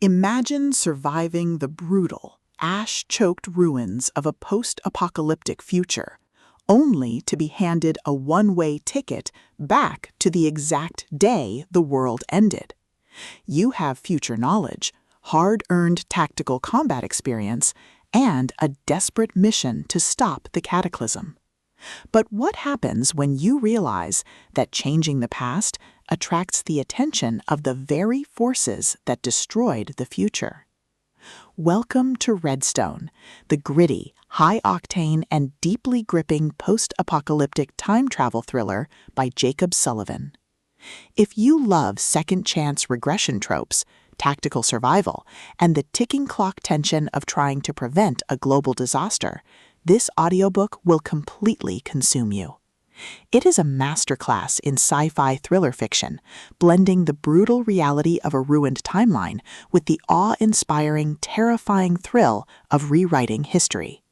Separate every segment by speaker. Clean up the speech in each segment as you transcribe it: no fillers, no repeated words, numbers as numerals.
Speaker 1: Imagine surviving the brutal, ash-choked ruins of a post-apocalyptic future, only to be handed a one-way ticket back to the exact day the world ended. You have future knowledge, hard-earned tactical combat experience, and a desperate mission to stop the cataclysm. But what happens when you realize that changing the past attracts the attention of the very forces that destroyed the future? Welcome to Redstone, the gritty, high-octane, and deeply gripping post-apocalyptic time travel thriller by Jacob Sullivan. If you love second-chance regression tropes, tactical survival, and the ticking clock tension of trying to prevent a global disaster, this audiobook will completely consume you. It is a masterclass in sci-fi thriller fiction, blending the brutal reality of a ruined timeline with the awe-inspiring, terrifying thrill of rewriting history.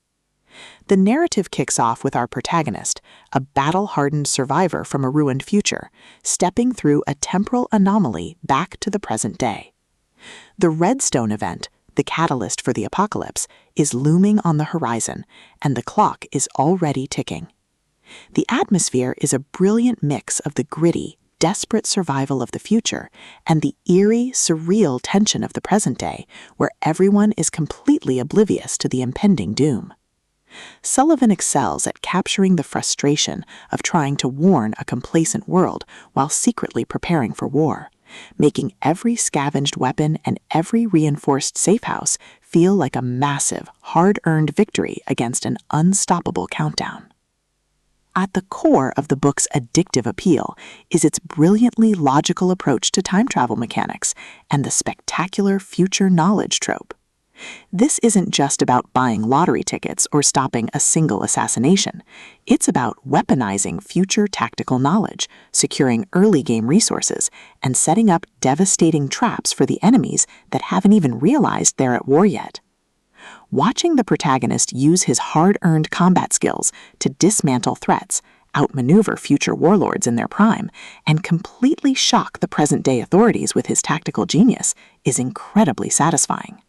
Speaker 1: The narrative kicks off with our protagonist, a battle-hardened survivor from a ruined future, stepping through a temporal anomaly back to the present day. The Redstone event, the catalyst for the apocalypse, is looming on the horizon, and the clock is already ticking. The atmosphere is a brilliant mix of the gritty, desperate survival of the future and the eerie, surreal tension of the present day, where everyone is completely oblivious to the impending doom. Sullivan excels at capturing the frustration of trying to warn a complacent world while secretly preparing for war, making every scavenged weapon and every reinforced safe house feel like a massive, hard-earned victory against an unstoppable countdown. At the core of the book's addictive appeal is its brilliantly logical approach to time travel mechanics and the spectacular future knowledge trope. This isn't just about buying lottery tickets or stopping a single assassination. It's about weaponizing future tactical knowledge, securing early game resources, and setting up devastating traps for the enemies that haven't even realized they're at war yet. Watching the protagonist use his hard-earned combat skills to dismantle threats, outmaneuver future warlords in their prime, and completely shock the present-day authorities with his tactical genius is incredibly satisfying.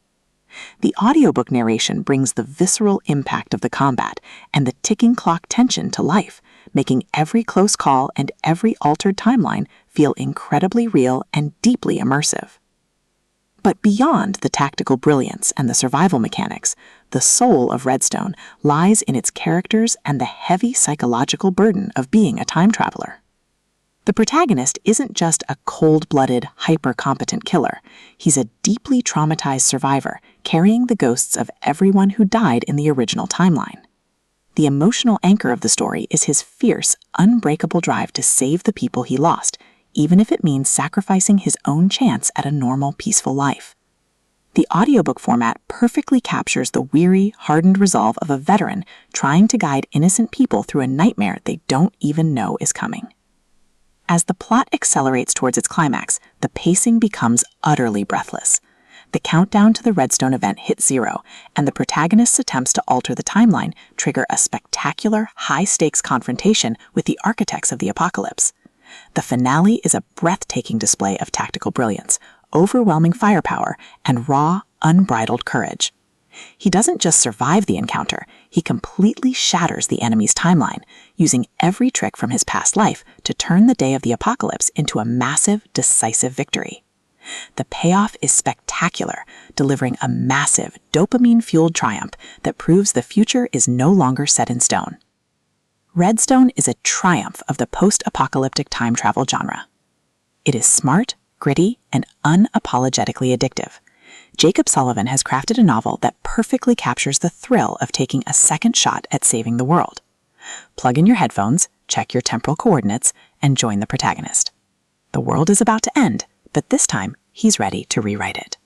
Speaker 1: The audiobook narration brings the visceral impact of the combat and the ticking clock tension to life, making every close call and every altered timeline feel incredibly real and deeply immersive. But beyond the tactical brilliance and the survival mechanics, the soul of Redstone lies in its characters and the heavy psychological burden of being a time traveler. The protagonist isn't just a cold-blooded, hyper-competent killer. He's a deeply traumatized survivor, carrying the ghosts of everyone who died in the original timeline. The emotional anchor of the story is his fierce, unbreakable drive to save the people he lost, even if it means sacrificing his own chance at a normal, peaceful life. The audiobook format perfectly captures the weary, hardened resolve of a veteran trying to guide innocent people through a nightmare they don't even know is coming. As the plot accelerates towards its climax, the pacing becomes utterly breathless. The countdown to the Redstone event hits zero, and the protagonist's attempts to alter the timeline trigger a spectacular, high-stakes confrontation with the architects of the apocalypse. The finale is a breathtaking display of tactical brilliance, overwhelming firepower, and raw, unbridled courage. He doesn't just survive the encounter, he completely shatters the enemy's timeline, using every trick from his past life to turn the day of the apocalypse into a massive, decisive victory. The payoff is spectacular, delivering a massive, dopamine-fueled triumph that proves the future is no longer set in stone. Redstone is a triumph of the post-apocalyptic time travel genre. It is smart, gritty, and unapologetically addictive. Jacob Sullivan has crafted a novel that perfectly captures the thrill of taking a second shot at saving the world. Plug in your headphones, check your temporal coordinates, and join the protagonist. The world is about to end, but this time he's ready to rewrite it.